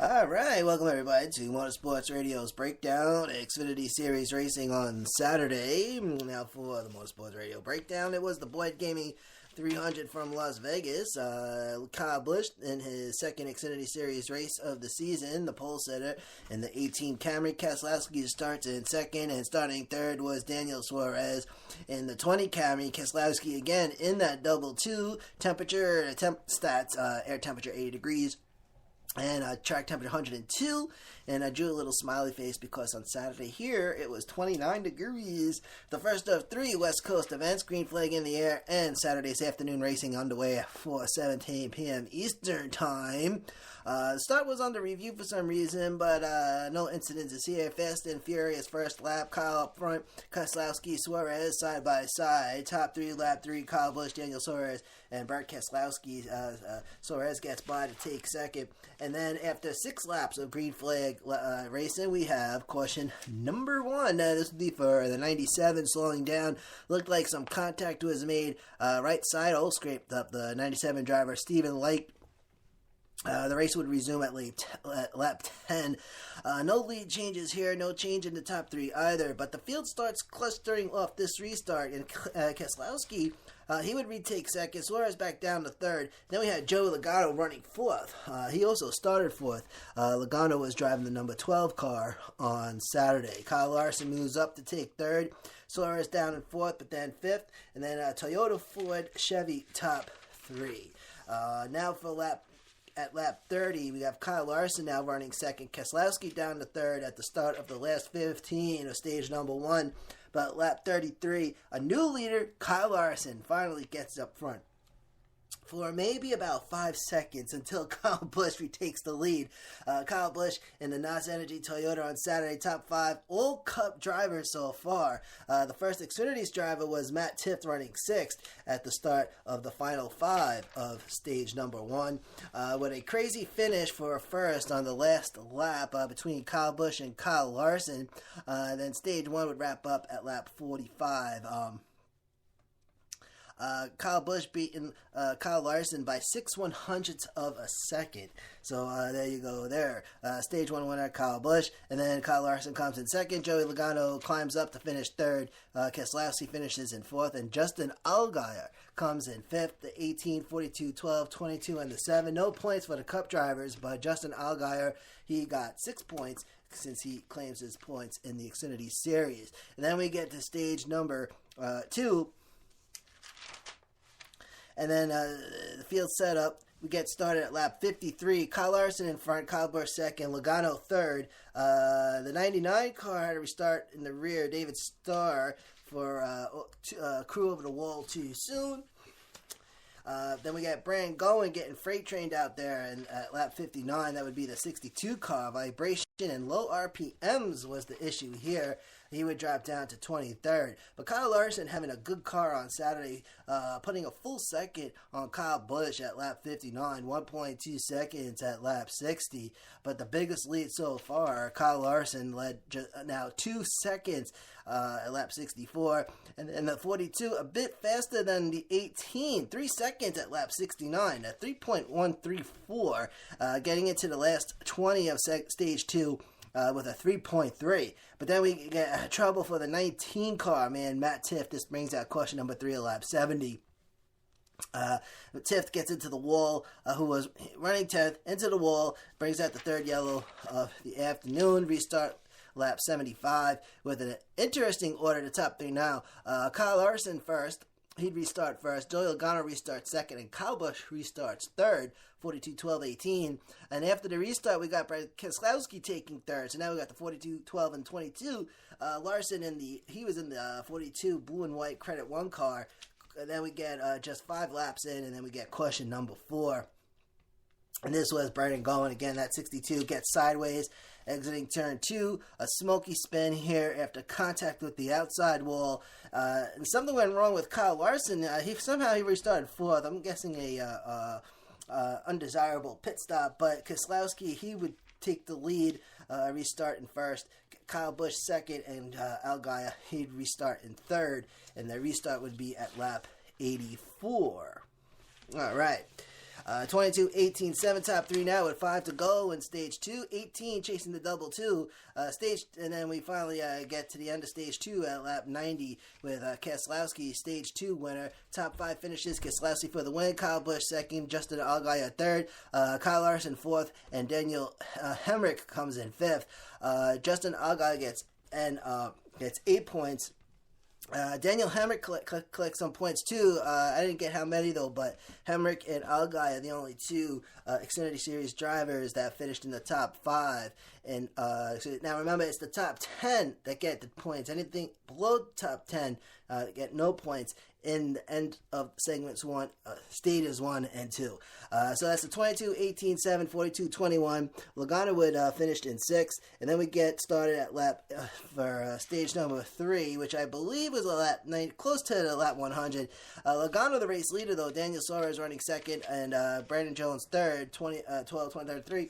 Alright, welcome everybody to Motorsports Radio's Breakdown, Xfinity Series Racing on Saturday. Now for the Motorsports Radio Breakdown, it was the Boyd Gaming 300 from Las Vegas. Kyle Busch in his second Xfinity Series race of the season, the pole setter in the 18 Camry. Keselowski starts in second, and starting third was Daniel Suarez in the 20 Camry. Keselowski again in that double two. Temperature, stats, air temperature 80 degrees. And track temperature 102, and I drew a little smiley face because on Saturday here it was 29 degrees. The first of three West Coast events, green flag in the air, and Saturday's afternoon racing underway at 4:17 p.m. Eastern Time. The start was under review for some reason, but no incidents here. Fast and furious first lap. Kyle up front, Keselowski, Suarez side by side. Top three, lap three, Kyle Busch, Daniel Suarez, and Bert Keselowski. Suarez gets by to take second. And then after 6 laps of green flag racing, we have caution number 1. This would be for the 97 slowing down. Looked like some contact was made. Right side, scraped up the 97 driver, Stephen Light. The race would resume at lap 10. No lead changes here, no change in the top 3 either, but the field starts clustering off this restart, and Keselowski, he would retake second, Suarez back down to third. Then we had Joey Logano running fourth. He also started fourth. Logano was driving the number 12 car on Saturday. Kyle Larson moves up to take third. Suarez down in fourth, but then fifth. And then Toyota, Ford, Chevy top 3. Now for at lap 30, we have Kyle Larson now running second. Keselowski down to third at the start of the last 15 of stage number 1. But lap 33, a new leader, Kyle Larson, finally gets up front for maybe about 5 seconds until Kyle Busch retakes the lead. Kyle Busch in the NOS Energy Toyota on Saturday, top 5 all Cup drivers so far. The first Xfinity's driver was Matt Tifft running 6th at the start of the final 5 of stage number 1. With a crazy finish for a first on the last lap between Kyle Busch and Kyle Larson. Then stage 1 would wrap up at lap 45. Kyle Busch beating Kyle Larson by 6/100ths of a second. So there you go there. Stage 1 winner, Kyle Busch. And then Kyle Larson comes in second. Joey Logano climbs up to finish third. Keselowski finishes in fourth. And Justin Allgaier comes in fifth. The 18, 42, 12, 22, and the 7. No points for the Cup drivers, but Justin Allgaier, he got 6 points since he claims his points in the Xfinity Series. And then we get to stage number 2. And then the field setup, we get started at lap 53. Kyle Larson in front, Kyle Busch second, Logano third. The 99 car had to restart in the rear. David Starr for crew over the wall too soon. Then we got Brandon Gowen getting freight trained out there, and at lap 59, that would be the 62 car. Vibration and low RPMs was the issue here. He would drop down to 23rd. But Kyle Larson having a good car on Saturday, putting a full second on Kyle Busch at lap 59, 1.2 seconds at lap 60. But the biggest lead so far, Kyle Larson led now 2 seconds at lap 64. And the 42, a bit faster than the 18, 3 seconds at lap 69, at 3.134, getting into the last 20 of stage 2. With a 3.3. But then we get trouble for the 19 car, man. Matt Tifft, this brings out caution number 3 at lap 70. Tifft gets into the wall, who was running 10th, into the wall, brings out the third yellow of the afternoon. Restart lap 75 with an interesting order to top 3 now. Kyle Larson first. He'd restart first. Joey Logano restarts second, and Kyle Busch restarts third, 42, 12, 18. And after the restart, we got Keselowski taking third. So now we got the 42, 12, and 22. Larson he was in the 42 blue and white Credit 1 car. And then we get just 5 laps in, and then we get caution number 4. And this was Brandon Gowen again. That 62 gets sideways, exiting turn 2. A smoky spin here after contact with the outside wall. And something went wrong with Kyle Larson. He restarted 4th. I'm guessing a undesirable pit stop. But Keselowski, he would take the lead, restart in first. Kyle Busch second, and Allgaier, he'd restart in third. And the restart would be at lap 84. All right. 22-18-7, top 3 now with 5 to go in stage 2. 18 chasing the double 2. And then we finally get to the end of stage 2 at lap 90 with Keselowski, stage 2 winner. Top 5 finishes, Keselowski for the win, Kyle Busch second, Justin Allgaier third, Kyle Larson fourth, and Daniel Hemrick comes in fifth. Justin Allgaier gets 8 points. Daniel Hemrick collects some points too. I didn't get how many though, but Hemrick and Allgaier are the only two Xfinity Series drivers that finished in the top 5. And so now remember, it's the top 10 that get the points. Anything below top 10 get no points in the end of segments 1, stages 1 and 2. So that's the 22-18-7, 42-21. Logano would finished in 6th, and then we get started at lap for stage number 3, which I believe was a lap 9, close to the lap 100. Logano, the race leader though, Daniel Suarez running second, and Brandon Jones third, 12-23.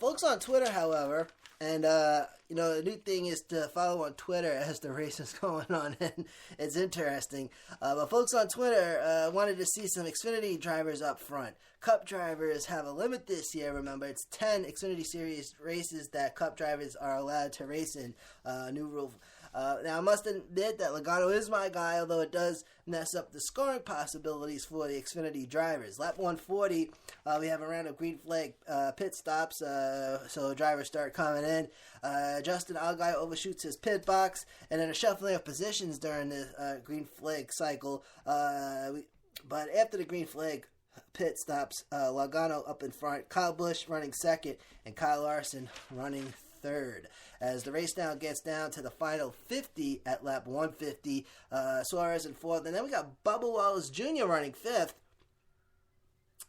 Folks on Twitter, however, and the new thing is to follow on Twitter as the race is going on, and it's interesting. But folks on Twitter wanted to see some Xfinity drivers up front. Cup drivers have a limit this year. Remember, it's 10 Xfinity Series races that Cup drivers are allowed to race in. New rule. Now, I must admit that Logano is my guy, although it does mess up the scoring possibilities for the Xfinity drivers. Lap 140, we have a round of green flag pit stops, so drivers start coming in. Justin Allgaier overshoots his pit box, and then a shuffling of positions during the green flag cycle. But after the green flag pit stops, Logano up in front, Kyle Busch running second, and Kyle Larson running third. As the race now gets down to the final 50 at lap 150, Suarez in fourth, and then we got Bubba Wallace Jr. running fifth.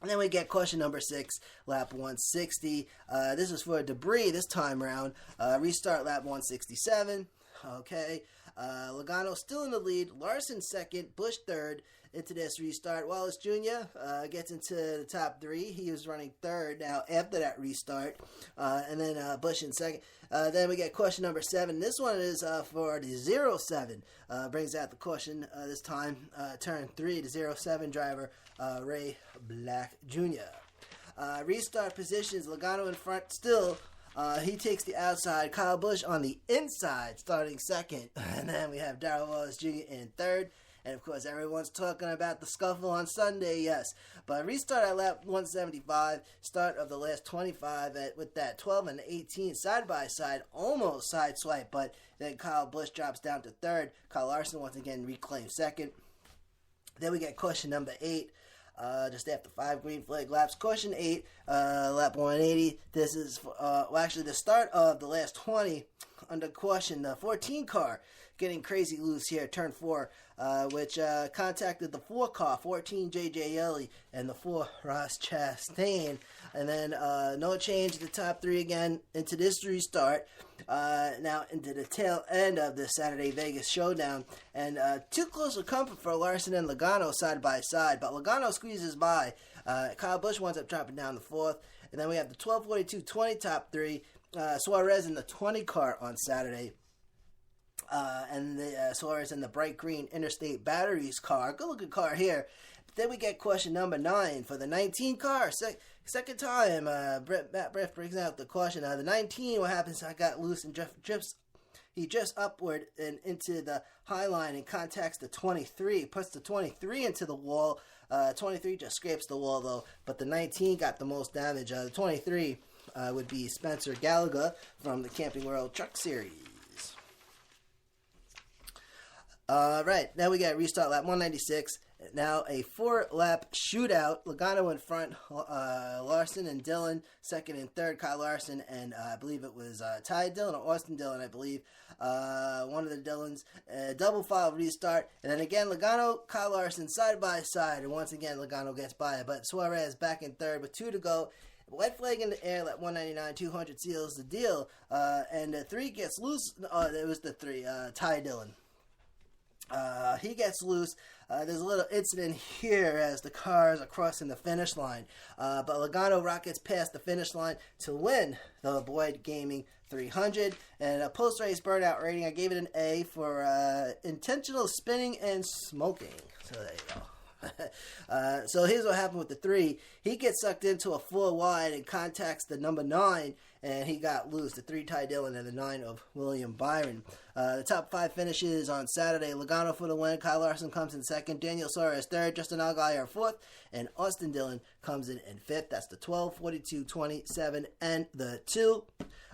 And then we get caution number 6, lap 160. This is for debris this time round. Restart lap 167. Okay. Logano still in the lead. Larson second. Busch third into this restart. Wallace Jr. Gets into the top 3. He was running third now after that restart. And then Busch in second. Then we get caution number 7. This one is for the 07. Brings out the caution this time. Turn 3, the 07 driver, Ray Black Jr. Restart positions. Logano in front still. He takes the outside. Kyle Busch on the inside, starting second. And then we have Darrell Wallace Jr. in third. And, of course, everyone's talking about the scuffle on Sunday, yes. But restart at lap 175, start of the last 25 with that 12 and 18 side-by-side, almost side-swipe. But then Kyle Busch drops down to third. Kyle Larson once again reclaims second. Then we get caution number 8. Just after 5 green flag laps. Caution 8, lap 180. This is, actually the start of the last 20 under caution. The 14 car getting crazy loose here, turn 4, which contacted the 4 car, 14 J.J. Yeley, and the 4 Ross Chastain. And then no change to the top 3 again into this restart. Now into the tail end of the Saturday Vegas showdown. And too close for comfort for Larson and Logano side by side. But Logano squeezes by. Kyle Busch winds up dropping down the 4th. And then we have the 12:42.20 top 3. Suarez in the 20 car on Saturday. And the Suarez in the bright green Interstate Batteries car. Good looking car here. But then we get caution number 9 for the 19 car. Second time, Matt Brett brings out the caution. The 19, what happens? I got loose and he drifts upward and into the high line and contacts the 23. Puts the 23 into the wall. 23 just scrapes the wall though, but the 19 got the most damage. The 23 would be Spencer Gallagher from the Camping World Truck Series. Right, now we got restart lap 196. Now a 4-lap shootout. Logano in front, Larson and Dillon second and third. Kyle Larson and I believe it was Ty Dillon or Austin Dillon, I believe. One of the Dillons. Double file restart. And then again, Logano, Kyle Larson side by side. And once again, Logano gets by. But Suarez back in third with 2 to go. White flag in the air, lap 199, 200 seals the deal. And the 3 gets loose. It was the 3, Ty Dillon. He gets loose. There's a little incident here as the cars are crossing the finish line. But Logano rockets past the finish line to win the Boyd Gaming 300. And a post-race burnout rating, I gave it an A for intentional spinning and smoking. So there you go. So here's what happened with the 3. He gets sucked into a 4 wide and contacts the number 9, and he got loose. The 3 Ty Dillon and the 9 of William Byron. The top 5 finishes on Saturday. Logano for the win. Kyle Larson comes in 2nd. Daniel Suarez 3rd. Justin Allgaier 4th. And Austin Dillon comes in 5th. That's the 12, 42, 27, and the 2.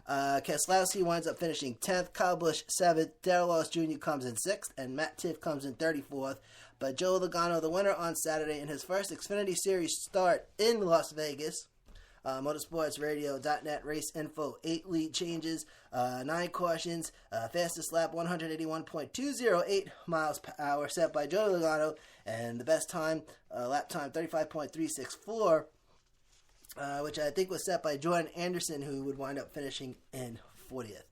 Keselowski winds up finishing 10th. Kyle Busch 7th. Darrell Lewis Jr. comes in 6th. And Matt Tifft comes in 34th. But Joe Logano, the winner on Saturday in his first Xfinity Series start in Las Vegas. Motorsportsradio.net race info, 8 lead changes, 9 cautions, fastest lap 181.208 miles per hour set by Joe Logano, and the best time, lap time 35.364, which I think was set by Jordan Anderson, who would wind up finishing in 40th.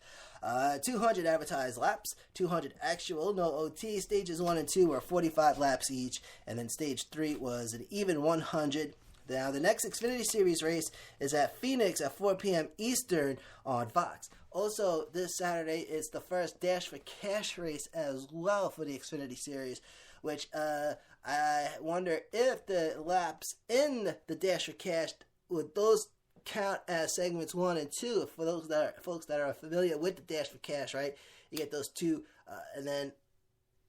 200 advertised laps, 200 actual, no OT. Stages 1 and 2 were 45 laps each, and then stage 3 was an even 100. Now, the next Xfinity Series race is at Phoenix at 4 p.m. Eastern on Fox. Also, this Saturday is the first Dash for Cash race as well for the Xfinity Series, which I wonder if the laps in the Dash for Cash, would those count as segments 1 and 2? For those folks that are familiar with the Dash for Cash, right? You get those 2, and then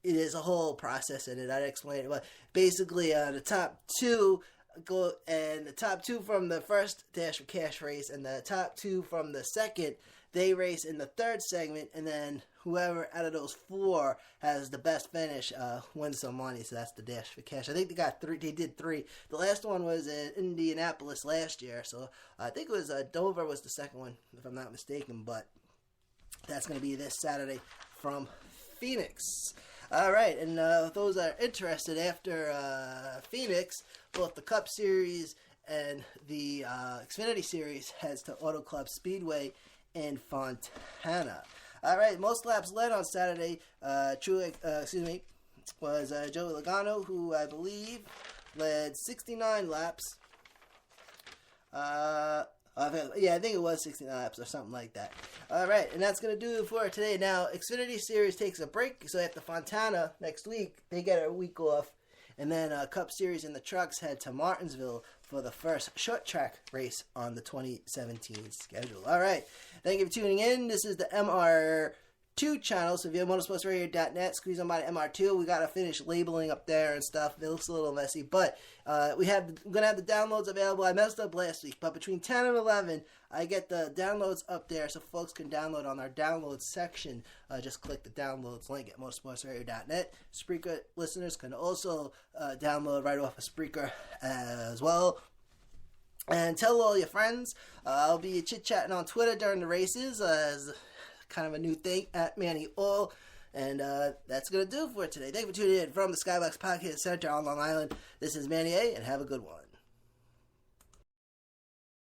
it is a whole process in it. I'd explain it, but basically, the top 2 go, and the top 2 from the first Dash for Cash race and the top 2 from the second, they race in the 3rd segment, and then whoever out of those 4 has the best finish wins some money. So that's the Dash for Cash. I think they got 3. They did 3. The last one was in Indianapolis last year, so I think it was Dover was the second one, if I'm not mistaken. But that's going to be this Saturday from Phoenix. All right, and those are interested after Phoenix, both the Cup Series and the Xfinity Series heads to Auto Club Speedway in Fontana. All right, most laps led on Saturday. Was Joey Logano, who I believe led 69 laps. I think it was 69 laps or something like that. All right, and that's going to do it for today. Now, Xfinity Series takes a break, so after Fontana next week, they get a week off. And then Cup Series and the trucks head to Martinsville for the first short track race on the 2017 schedule. All right, thank you for tuning in. This is the MR2 channel, so if you have motorsportsradio.net, squeeze on by to MR2. We got to finish labeling up there and stuff. It looks a little messy, but we're going to have the downloads available. I messed up last week, but between 10 and 11, I get the downloads up there so folks can download on our downloads section. Just click the downloads link at motorsportsradio.net. Spreaker listeners can also download right off of Spreaker as well. And tell all your friends. I'll be chit-chatting on Twitter during the races as kind of a new thing at Manny Oil. And that's going to do it for today. Thank you for tuning in from the Skybox Podcast Center on Long Island. This is Manny A, and have a good one.